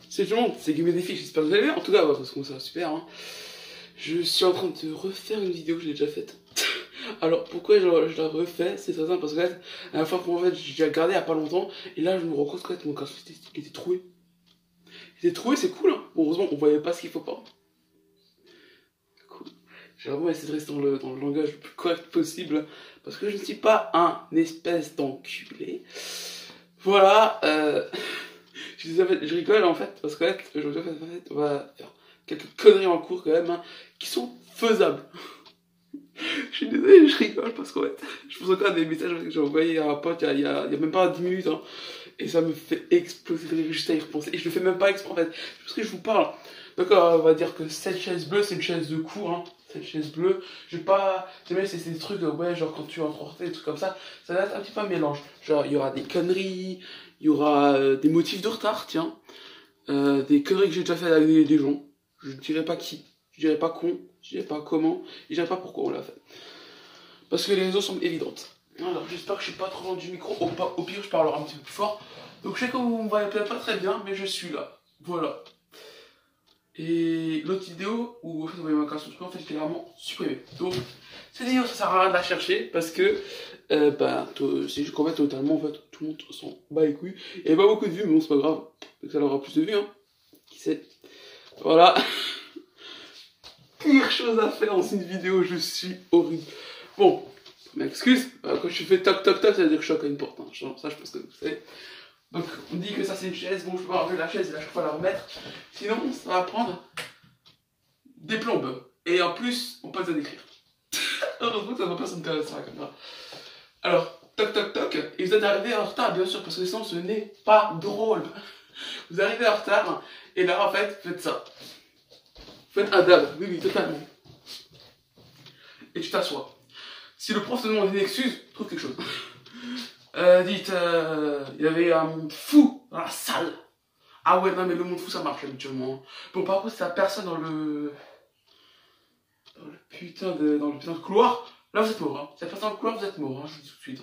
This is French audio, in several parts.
C'est tout le monde, c'est Game Défi, j'espère que vous allez bien. En tout cas, parce que ça va super. Hein. Je suis en train de refaire une vidéo que j'ai déjà faite. Alors pourquoi je la refais? C'est très simple parce que là, la dernière fois en fait, j'ai regardé il y a pas longtemps et là je me rends compte que mon casque était troué. Il était troué, c'est cool. Hein. Bon, heureusement, on voyait pas ce qu'il faut pas. Cool. J'ai vraiment essayé de rester dans le langage le plus correct possible parce que je ne suis pas un espèce d'enculé. Voilà. Je rigole en fait parce que on va faire quelques conneries en cours quand même hein, qui sont faisables. Je suis désolé, je rigole parce qu'en fait, je pense encore à des messages que j'ai envoyés à un pote il y a même pas 10 minutes hein, et ça me fait exploser de rire juste à y repenser. Et je le fais même pas exprès en fait, parce que je vous parle. Donc on va dire que cette chaise bleue c'est une chaise de cours, hein. Cette chaise bleue, je vais pas. C'est des trucs, ouais, genre quand tu entres en retard, des trucs comme ça va être un petit peu un mélange. Genre il y aura des conneries, il y aura des motifs de retard, tiens, des conneries que j'ai déjà fait avec des gens. Je dirais pas qui, je dirais pas con, je dirais pas comment, et je dirais pas pourquoi on l'a fait. Parce que les raisons sont évidentes. Alors j'espère que je suis pas trop loin du micro, au pire je parlerai un petit peu plus fort. Donc je sais que vous me voyez peut-être pas très bien, mais je suis là. Voilà. Et l'autre vidéo où en fait, vous voyez ma création de truc, en fait, je l'ai vraiment supprimée. Donc cette vidéo ça sert à rien de la chercher parce que c'est juste qu'en fait totalement en fait tout le monde s'en bat les couilles. Il n'y a pas beaucoup de vues, mais bon c'est pas grave. Donc ça aura plus de vues, hein. Qui sait. Voilà. Pire chose à faire dans une vidéo, je suis horrible. Bon, m'excuse, quand je fais toc toc toc, ça veut dire que je choque à une porte. Hein. Ça je pense que vous savez. Donc on dit que ça c'est une chaise, bon je peux pas enlever la chaise et à chaque fois la remettre. Sinon ça va prendre des plombes. Et en plus, on passe à décrire. Heureusement que ça va pas s'intéresser sur la caméra. Alors, toc toc toc, et vous êtes arrivé en retard bien sûr, parce que sinon ce n'est pas drôle. Vous arrivez en retard, et là en fait, faites ça. Faites un dab, oui totalement. Et tu t'assois. Si le prof te demande une excuse, trouve quelque chose. Dites, il y avait un monde fou dans la salle. Ah ouais, non mais le monde fou ça marche habituellement. Bon par contre, c'est la personne dans le putain de couloir. Là vous êtes mort, hein. Si la personne dans le couloir, vous êtes mort, hein, je vous dis tout de suite.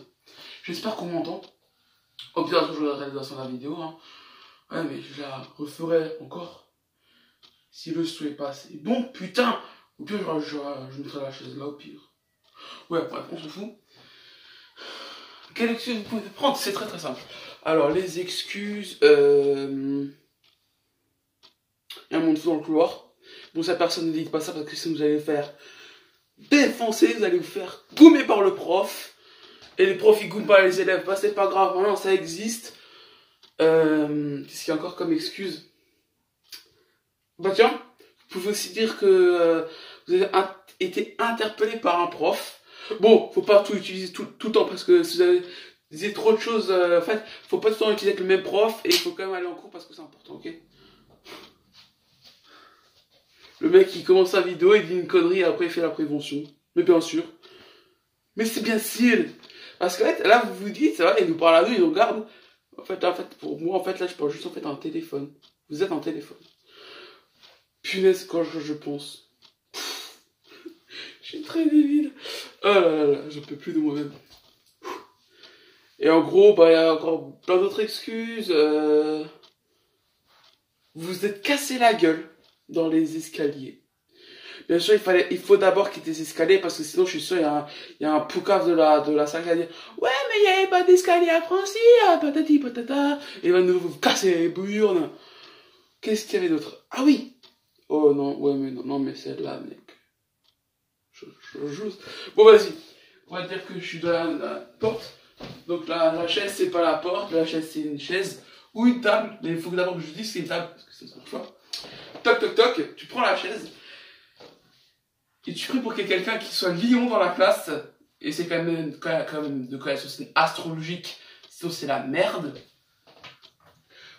J'espère qu'on m'entend. Au pire, je la réalisation de la vidéo. Hein. Ouais, mais je la referai encore. Si le son est pas assez bon, putain. Au pire, je mettrai la chaise là, au pire. Ouais, bref, on s'en fout. Quelle excuse vous pouvez prendre? C'est très très simple. Alors, les excuses... Il y a un monde fou dans le couloir. Bon, ça personne ne dit pas ça parce que sinon vous allez faire défoncer, vous allez vous faire goumer par le prof. Et les profs ils goument pas les élèves, bah c'est pas grave, non, ça existe. Qu'est-ce qu'il y a encore comme excuse? Bah tiens, vous pouvez aussi dire que vous avez été interpellé par un prof. Bon, faut pas tout utiliser tout le temps parce que si vous avez dit trop de choses, en fait, faut pas tout le temps utiliser avec le même prof et il faut quand même aller en cours parce que c'est important, ok? Le mec il commence sa vidéo, il dit une connerie et après il fait la prévention. Mais bien sûr. Mais c'est bien sûr. Parce que là vous vous dites, ça va, il nous parle à nous, il nous regarde. En fait, pour moi, en fait, là, je parle juste en fait à un téléphone. Vous êtes un téléphone. Punaise, quand je pense. Je suis très débile. Oh là là, je peux plus de moi-même. Et en gros, bah, il y a encore plein d'autres excuses. Vous vous êtes cassé la gueule dans les escaliers. Bien sûr, il faut d'abord quitter les escaliers parce que sinon, je suis sûr, il y a un poucave de la salle qui va dire ouais, mais il n'y avait pas d'escalier à Francy, patati patata. Et il va nous casser les burnes. Qu'est-ce qu'il y avait d'autre? Ah oui! Oh non, ouais, mais non, mais celle-là, mec. Juste. Bon, vas-y. On va dire que je suis dans la porte. Donc la chaise, c'est pas la porte. La chaise, c'est une chaise ou une table. Mais il faut d'abord que je dise que c'est une table parce que c'est son choix. Toc, toc, toc. Tu prends la chaise. Et tu pries pour qu'il y ait quelqu'un qui soit lion dans la classe. Et c'est quand même de connaissance astrologique. Sinon, c'est la merde.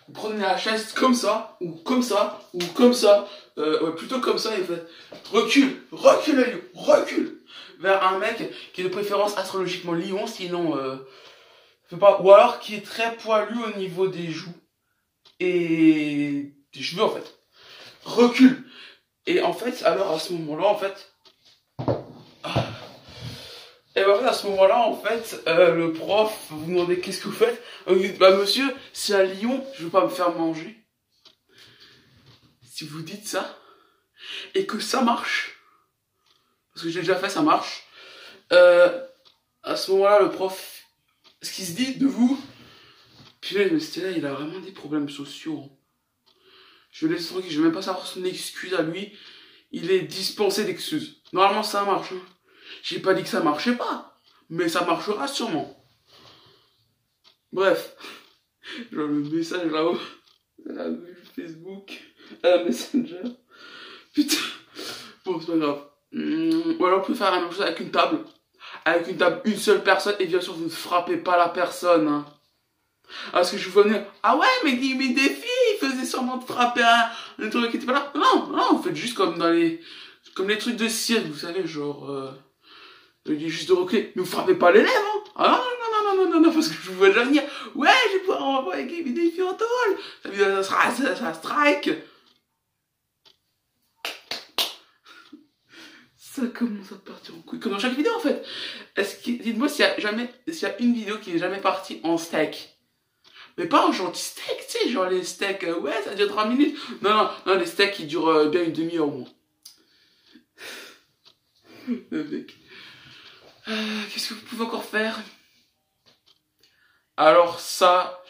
Vous prenez la chaise comme ça, ou comme ça, ou comme ça. Ouais, plutôt comme ça, et vous faites recule le lion, recule vers un mec qui est de préférence astrologiquement lion, sinon, fait pas, ou alors qui est très poilu au niveau des joues et des cheveux en fait. Recule. Et en fait, alors à ce moment-là, en fait, et ben, à ce moment-là, en fait, le prof vous demandez qu'est-ce que vous faites. Vous dites, bah monsieur, c'est un lion, je veux pas me faire manger. si vous dites ça, et que ça marche, parce que j'ai déjà fait, ça marche, à ce moment-là, le prof, ce qu'il se dit de vous, puis là, mais c'était là, il a vraiment des problèmes sociaux. Hein. Je laisse tranquille, je vais même pas savoir son excuse à lui. Il est dispensé d'excuses. Normalement, ça marche. Hein. J'ai pas dit que ça marchait pas, mais ça marchera sûrement. Bref, je vois le message là-haut, la Facebook, la Messenger. Putain, bon, c'est pas grave. Ou alors, on peut faire la même chose avec une table. Avec une table, une seule personne, et bien sûr, vous ne frappez pas la personne. Hein. Parce que je vous venir, ah ouais, mais des filles, ils faisaient sûrement de frapper un truc qui était pas là. Non, non, vous faites juste comme dans comme les trucs de cirque, vous savez, genre, juste de reculer. Mais vous frappez pas l'élève, hein. Ah non, parce que je vous vois déjà venir, ouais, je vais pouvoir envoyer des filles en tôle. Ça strike. Ça commence à partir en couille, comme dans chaque vidéo en fait. Dites-moi s'il y a une vidéo qui n'est jamais partie en steak. Mais pas en gentil steak, tu sais, genre les steaks, ouais, ça dure 3 minutes. Non, les steaks qui durent bien une demi-heure au moins. Le mec. Qu'est-ce que vous pouvez encore faire? Alors ça,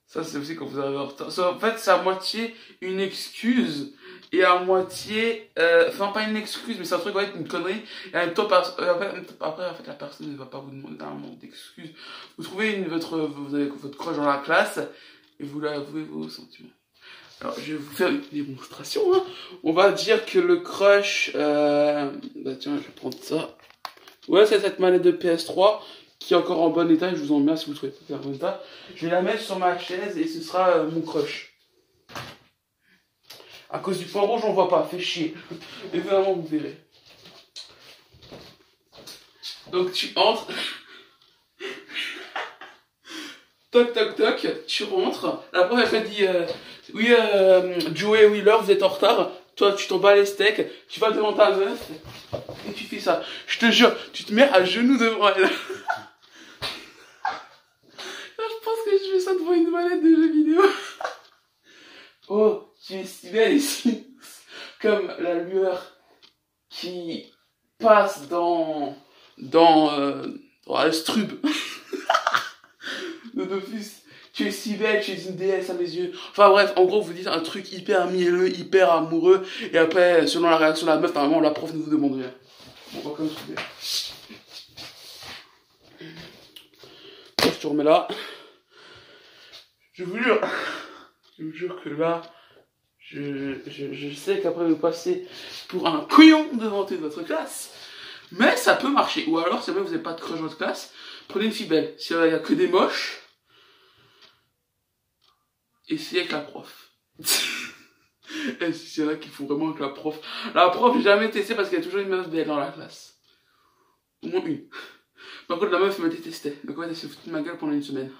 ça c'est aussi quand vous arrivez en retard. Ça, en fait, c'est à moitié une excuse et à moitié... Enfin, pas une excuse, mais c'est un truc, ouais, une connerie. Et en même temps, après, en fait, la personne ne va pas vous demander un manque d'excuses. Vous trouvez vous avez votre crush dans la classe et vous lui avouez vos sentiments. Alors, je vais vous faire une démonstration. Hein. On va dire que le crush... bah tiens, je vais prendre ça. Ouais, c'est cette manette de PS3 qui est encore en bon état. Je vous en remercie si vous trouvez pas en bon état. Je vais la mettre sur ma chaise et ce sera mon crush. À cause du point rouge, on voit pas. Fait chier. Et vraiment, vous verrez. Donc, tu entres. Toc, toc, toc. Tu rentres. La prof, elle te dit... oui, Joey Wheeler, vous êtes en retard. Toi, tu t'en bats les steaks. Tu vas devant ta meuf. Et tu fais ça. Je te jure, tu te mets à genoux devant elle. Je pense que je fais ça devant une manette de jeux vidéo. Oh, tu es si belle ici. Comme la lueur qui passe dans Astrub. De Dofus. Tu es si belle, tu es une déesse à mes yeux. Enfin bref, en gros, vous dites un truc hyper mielleux, hyper amoureux. Et après, selon la réaction de la meuf, normalement, la prof ne vous demande rien. On va comme trouver. Je te remets là. Je vous jure que là, je sais qu'après vous passez pour un couillon devant toute votre classe. Mais ça peut marcher. Ou alors, si jamais vous n'avez pas de crush dans votre classe, prenez une fille belle. Si il n'y a que des moches, essayez avec la prof. Et si c'est là qu'il faut vraiment avec la prof. La prof, j'ai jamais testé parce qu'il y a toujours une meuf belle dans la classe. Au moins une. Par contre, la meuf me détestait. Donc ouais, elle s'est foutue de ma gueule pendant une semaine.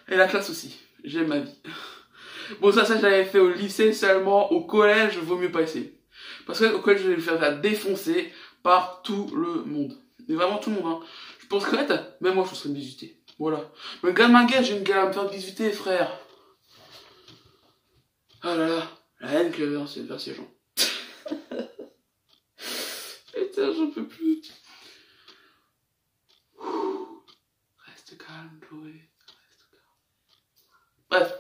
Et la classe aussi. J'aime ma vie. Bon, ça j'avais fait au lycée seulement. Au collège, vaut mieux pas essayer. Parce que au collège, je vais me faire défoncer par tout le monde. Mais vraiment tout le monde, hein. Je pense que même moi, je serais bisuté. Voilà. Mais gars de ma gueule, j'ai une gueule à me faire bisuter, frère. Ah là là, la haine que j'avais vers ces gens. Putain, j'en peux plus. Reste calme, Chloé. Reste calme. Bref.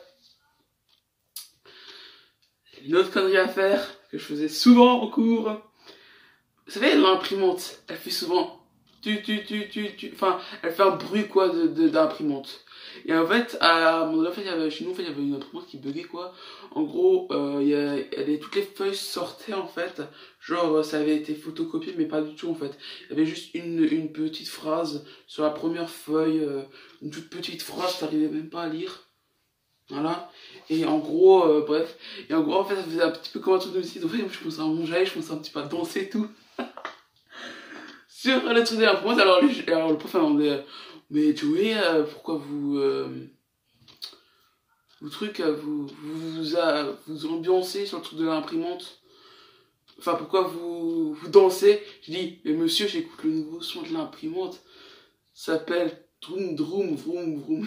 Une autre connerie à faire, que je faisais souvent en cours. Vous savez, l'imprimante, elle fait souvent... Enfin, elle fait un bruit, quoi, d'imprimante. Et en fait, chez nous, en fait, il y avait une imprimante qui buguait, quoi. En gros, toutes les feuilles sortaient, en fait. Genre, ça avait été photocopié, mais pas du tout, en fait. Il y avait juste une petite phrase sur la première feuille, une toute petite phrase, t'arrivais même pas à lire. Voilà. Et en gros, bref. Et en gros, en fait, ça faisait un petit peu comme un truc de site. En fait, je commençais à manger, je commençais un petit peu à danser et tout. Sur le truc de l'imprimante, alors le prof a demandé, mais Joey, pourquoi vous ambiancez sur le truc de l'imprimante? Enfin, pourquoi vous dansez? Je dis, mais monsieur, j'écoute le nouveau son de l'imprimante. Ça s'appelle Droom Droom Vroom Vroom.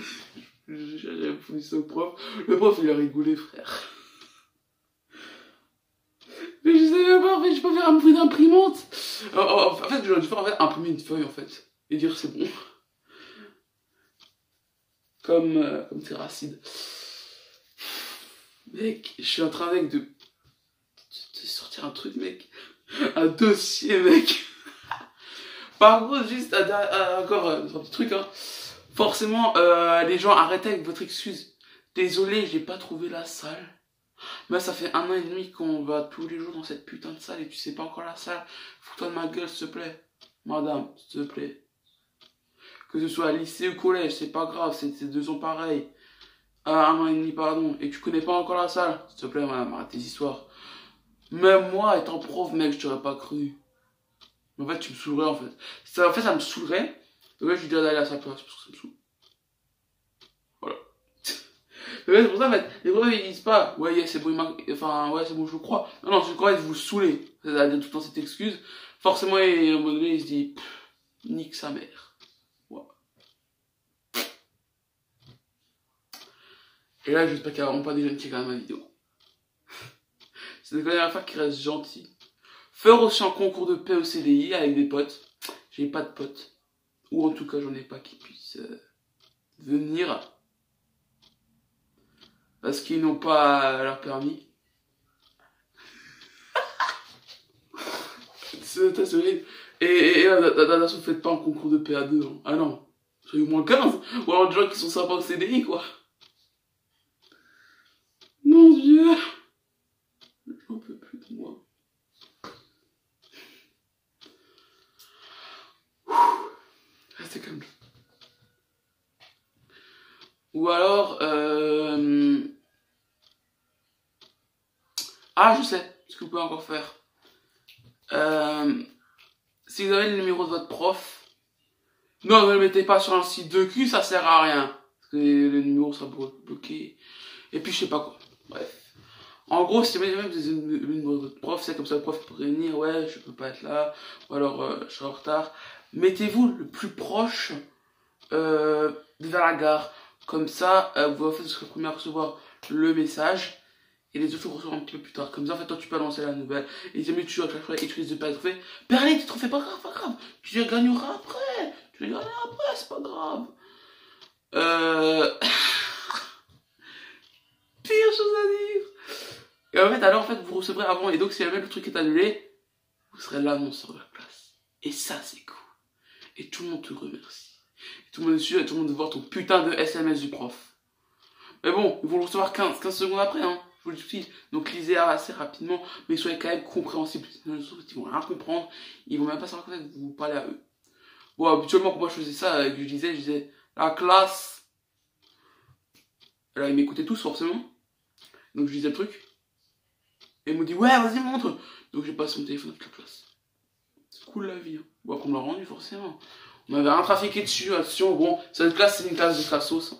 J'avais foutu ça au prof. Le prof, il a rigolé, frère. Mais je savais pas, en fait, je peux faire un bruit d'imprimante. En fait, j'aurais dû faire, en fait, imprimer une feuille, en fait. Et dire, c'est bon. Comme Terracide. Mec, je suis en train, mec, de sortir un truc, mec. Un dossier, mec. Par contre, juste encore un petit truc, hein. Forcément, les gens, arrêtez avec votre excuse. Désolé, j'ai pas trouvé la salle. Mais ça fait 1 an et demi qu'on va tous les jours dans cette putain de salle et tu sais pas encore la salle. Fous-toi de ma gueule, s'il te plaît. Madame, s'il te plaît. Que ce soit lycée ou collège, c'est pas grave, c'est 2 ans pareil. 1 an et demi, pardon. Et tu connais pas encore la salle. S'il te plaît, madame, arrête tes histoires. Même moi, étant prof, mec, je t'aurais pas cru. En fait, tu me saoulerais, en fait. En fait, ça me saoulerait. Donc là, je lui dirais d'aller à sa place, parce que ça me saoule. Voilà. Mais c'est pour ça, en fait, les profs, ils disent pas, ouais, yeah, c'est bon, enfin, ouais, c'est bon, je le crois. Non, non, je le crois, ils vous saoulez. C'est-à-dire tout le temps cette excuse. Forcément, à un moment donné, il se dit, nique sa mère. Ouais. Et là, j'espère qu'il n'y a vraiment pas des jeunes qui regardent ma vidéo. C'est la dernière fois qu'ils restent gentils. Faire aussi un concours de paix au CDI avec des potes. J'ai pas de potes. Ou en tout cas, j'en ai pas qui puissent venir. Parce qu'ils n'ont pas leur permis. C'est horrible. Et là, vous faites pas un concours de paix à 2. Hein. Ah non. Soyez au moins 15. Ou alors des gens qui sont sympas au CDI, quoi. Mon Dieu. J'en peux plus de moi. Restez calme. Ou alors, ah, je sais ce que vous pouvez encore faire. Si vous avez le numéro de votre prof, non, ne le mettez pas sur un site de cul, ça sert à rien. Parce que le numéro sera bloqué. Et puis, je sais pas quoi. Bref. En gros, si même vous avez le numéro de votre prof, c'est comme ça, le prof peut prévenir, ouais, je peux pas être là, ou alors je suis en retard. Mettez-vous le plus proche vers la gare. Comme ça, vous serez le premier à recevoir le message. Et les autres recevront un petit peu plus tard. Comme ça, en fait, toi, tu peux annoncer la nouvelle. Et jamais tu à chaque fois et tu risques de pas être fait. Perlé, tu te refais pas grave, pas grave. Tu les gagneras après. Tu les gagneras après, c'est pas grave. Pire chose à dire. Et en fait, alors, en fait, vous recevrez avant. Et donc, si jamais le truc est annulé, vous serez l'annonceur de la classe. Et ça, c'est cool. Et tout le monde te remercie. Et tout le monde est sûr et tout le monde veut voir ton putain de SMS du prof. Mais bon, ils vont le recevoir 15 secondes après, hein. Je vous le dis. Donc lisez assez rapidement, mais soyez quand même compréhensibles. Sinon, ils vont rien comprendre. Ils vont même pas savoir que vous parlez à eux. Bon, habituellement, quand moi je faisais ça, je disais, la classe. Et là, ils m'écoutaient tous, forcément. Donc je disais le truc. Et ils m'ont dit, ouais, vas-y, montre. Donc j'ai passé mon téléphone avec la classe. C'est cool la vie, hein. Bon, après, on me l'a rendu, forcément. On m'avait rien trafiqué dessus, attention. Bon, cette classe, c'est une classe de classos. Hein.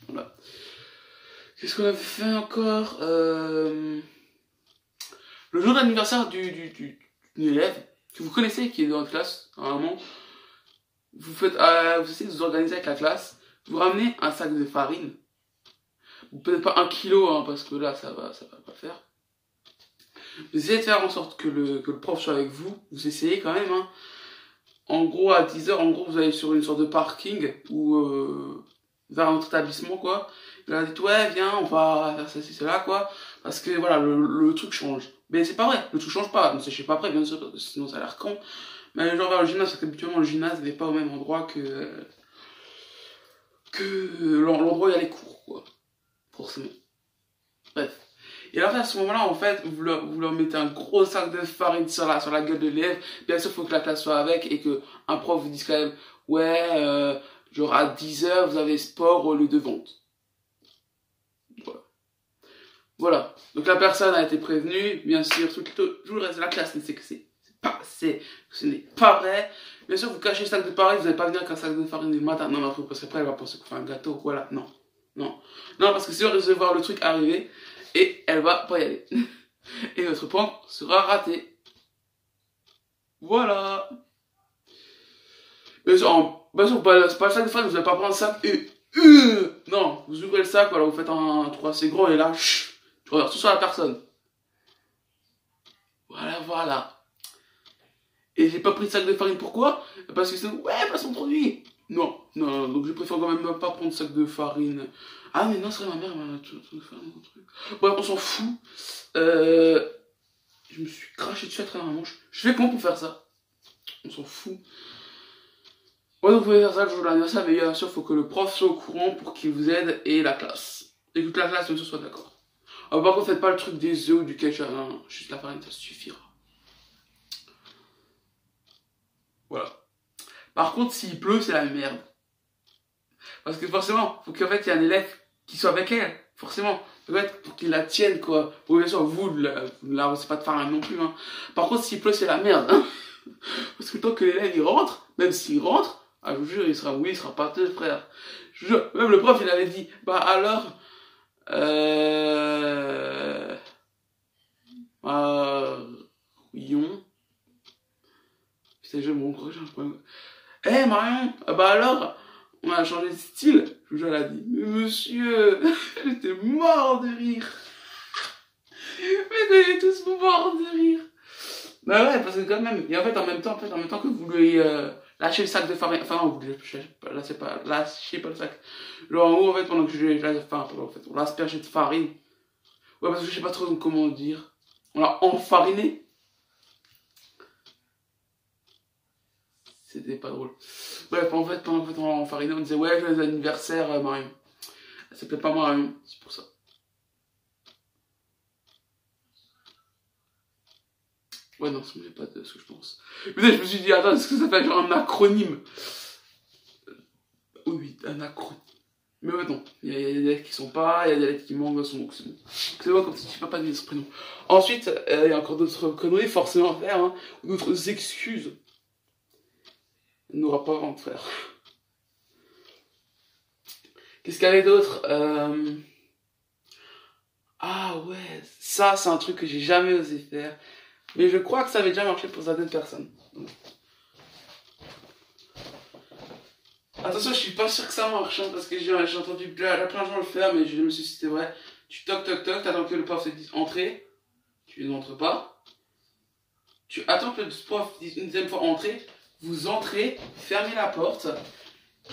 Voilà. Qu'est-ce qu'on a fait encore le jour d'anniversaire d'une élève que vous connaissez, qui est dans la classe, normalement, vous essayez de vous organiser avec la classe, vous ramenez un sac de farine, peut-être pas 1 kilo, hein, parce que là, ça va pas faire. Vous essayez de faire en sorte que le prof soit avec vous, vous essayez quand même, hein. En gros, à 10 h, en gros, vous allez sur une sorte de parking, ou vers notre établissement, quoi. Il a dit, ouais, viens, on va faire ça, c'est cela, quoi. Parce que, voilà, le truc change. Mais c'est pas vrai, le truc change pas. Ne séchez pas après, bien sûr, parce que sinon ça a l'air con. Mais genre vers le gymnase, parce qu'habituellement, le gymnase n'est pas au même endroit que l'endroit où il y a les cours, quoi. Forcément. Bref. Et alors, à ce moment-là, en fait, vous leur mettez un gros sac de farine sur la gueule de l'élève. Bien sûr, il faut que la classe soit avec et que un prof vous dise quand même, ouais, genre à 10 h, vous avez sport au lieu de vente. Voilà. Donc la personne a été prévenue, bien sûr, tout le reste de la classe sait que ce n'est pas vrai. Bien sûr, vous cachez le sac de farine, vous n'allez pas venir avec un sac de farine le matin. Non, parce qu'après, elle va penser qu'on fait un gâteau. Voilà, non. Non, parce que sinon, elle va voir le truc arriver et elle va pas y aller. Et votre prank sera raté. Voilà. Bien sûr, c'est pas le sac de farine, vous n'allez pas prendre un sac et Non, vous ouvrez le sac, voilà, vous faites un trou assez grand et là, tu regardes tout sur la personne. Voilà, voilà. Et j'ai pas pris de sac de farine, pourquoi? Parce que c'est, ouais, parce qu'on produit. Non, non, donc je préfère quand même pas prendre de sac de farine. Ah, mais non, c'est vrai, ma mère m'a tout fait un truc. Bref, on s'en fout. Je me suis craché dessus à travers un manche. Je fais comment pour faire ça? On s'en fout. Ouais, donc vous pouvez faire ça le jour de l'anniversaire, mais bien sûr, il faut que le prof soit au courant pour qu'il vous aide et la classe. Et que toute la classe, bien sûr, soit d'accord. Par contre, faites pas le truc des œufs ou du ketchup, hein. Juste la farine, ça suffira. Voilà. Par contre, s'il pleut, c'est la merde. Parce que forcément, faut qu'en fait, il y ait un élève qui soit avec elle. Forcément. Peut-être pour qu'il la tienne, quoi. Bon, bien sûr, vous la c'est pas de farine non plus, hein. Par contre, s'il pleut, c'est la merde, hein. Parce que le temps que l'élève, il rentre, même s'il rentre, ah, je vous jure, il sera oui, il sera pâteux, frère. Je vous jure, même le prof, il avait dit, bah alors, Marion. Putain, je me crois, j'ai un problème. Eh, Marion, bah alors, on a changé de style. Je vous jure, elle a dit, mais monsieur, j'étais mort de rire. Mais vous êtes tous morts de rire. Bah ouais, parce que quand même, et en fait, en même temps que vous lui lâchez le sac de farine, enfin non, vous lâchez pas le sac. Genre en haut, en fait, pendant que en fait, on l'a aspergé de farine. Ouais, parce que je sais pas trop comment dire. On l'a enfariné. C'était pas drôle. Bref, en fait, pendant qu'on l'a enfariné, on disait, ouais, joyeux anniversaire, Marion. Elle s'appelait pas Marion, c'est pour ça. Ouais, non, ça me fait pas de ce que je pense. Mais je me suis dit, attends, est-ce que ça fait genre un acronyme? Oui, un acronyme. Mais ouais, non, il y a des lettres qui sont pas, il y a des lettres qui manquent, donc c'est bon. C'est bon, comme si tu peux pas deviner ce prénom. Ensuite, il y a encore d'autres conneries forcément à faire, hein, d'autres excuses. Nos parents, frère. Qu'est-ce qu'il y avait d'autre? Ah ouais, ça c'est un truc que j'ai jamais osé faire. Mais je crois que ça avait déjà marché pour certaines personnes. Attention, je suis pas sûr que ça marche, hein, parce que j'ai entendu plein de gens le faire, mais je me suis dit c'était vrai. Tu toc toc toc, t'attends que le prof te dise entrer, tu n'entres pas. Tu attends que le prof dise une deuxième fois entrer, vous entrez, fermez la porte,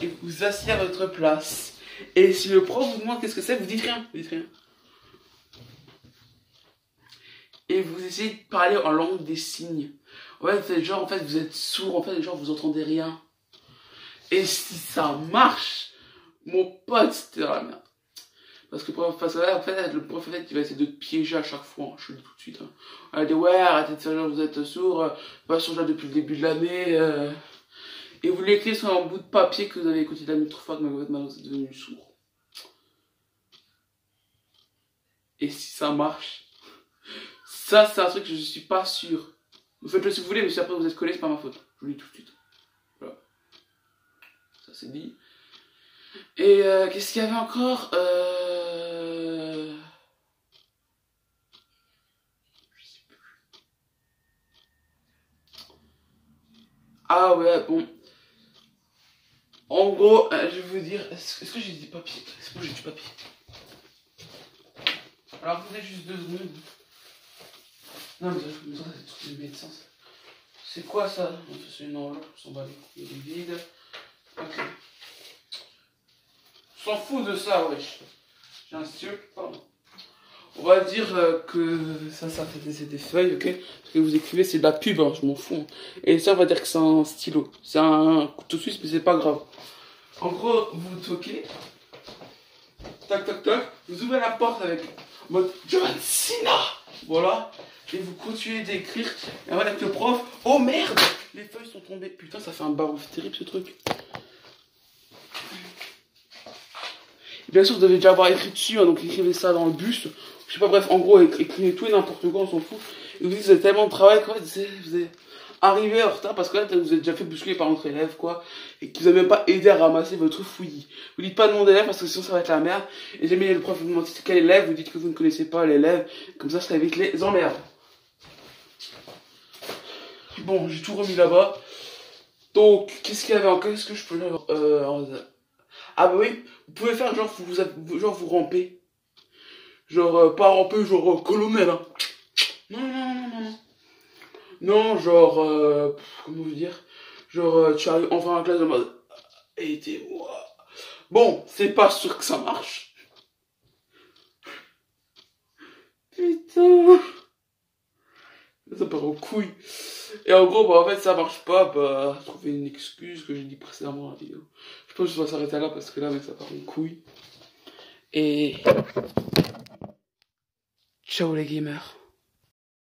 et vous vous asseyez à votre place. Et si le prof vous demande qu'est-ce que c'est, vous dites rien, vous dites rien. Et vous essayez de parler en langue des signes. Ouais, genre, en fait, vous êtes sourd, en fait, genre, vous entendez rien. Et si ça marche, mon pote, c'était dans la merde. Parce que en fait, le prof, en fait, il va essayer de te piéger à chaque fois, hein, je le dis tout de suite. Hein. Il va dire, ouais, arrêtez de faire genre, vous êtes sourd, pas sur là depuis le début de l'année. Et vous l'écrivez sur un bout de papier que vous avez écouté la nuit trop fort, mais en fait, maintenant, vous êtes devenu sourd. Et si ça marche, ça, c'est un truc que je suis pas sûr. Vous faites-le si vous voulez, mais si après vous êtes collé, c'est pas ma faute. Je vous le dis tout de suite. Voilà. Ça, c'est dit. Et qu'est-ce qu'il y avait encore Je sais plus. Ah ouais, bon. En gros, je vais vous dire, est-ce que j'ai du papier? Est-ce que j'ai du papier? Alors, attendez juste 2 secondes. Non, mais je me sens des trucs de médecin. C'est quoi ça? C'est une enveloppe, on s'en bat les couilles, il est vide. Ok. On s'en fout de ça, wesh. J'ai un stylo, pardon. On va dire que ça c'est des feuilles, ok? Ce que vous écrivez, c'est de la pub, hein, je m'en fous. Hein. Et ça, on va dire que c'est un stylo. C'est un couteau suisse, mais c'est pas grave. En gros, vous toquez. Tac, tac, tac. Vous ouvrez la porte avec mode John Cena. Voilà. Et vous continuez d'écrire. Et on va dire que le prof, oh merde, les feuilles sont tombées. Putain, ça fait un barouf terrible ce truc. Et bien sûr, vous devez déjà avoir écrit dessus, hein, donc écrivez ça dans le bus. Je sais pas, bref, en gros, écrivez tout et n'importe quoi, on s'en fout. Et vous dites, vous avez tellement de travail, quoi, vous êtes arrivé en retard parce que là, vous êtes déjà fait bousculer par votre élève, quoi, et que vous n'avez même pas aidé à ramasser votre fouillis. Vous dites pas de nom d'élève parce que sinon ça va être la merde. Et jamais le prof vous demande quel élève, vous dites que vous ne connaissez pas l'élève, comme ça évite les emmerdes. Bon, j'ai tout remis là-bas. Donc, qu'est-ce qu'il y avait encore? Qu'est-ce que je peux leur... Ah bah oui, vous pouvez faire genre vous rampez. Genre pas ramper genre colonel hein. Non non non non non non. Non genre comment vous dire? Genre tu arrives enfin en classe de mode aidez-moi. Bon, c'est pas sûr que ça marche. Putain. Ça part en couille. Et en gros, bah en fait ça marche pas, bah trouver une excuse que j'ai dit précédemment dans la vidéo. Je pense que je vais s'arrêter là parce que là mec ça part en couille. Et ciao les gamers.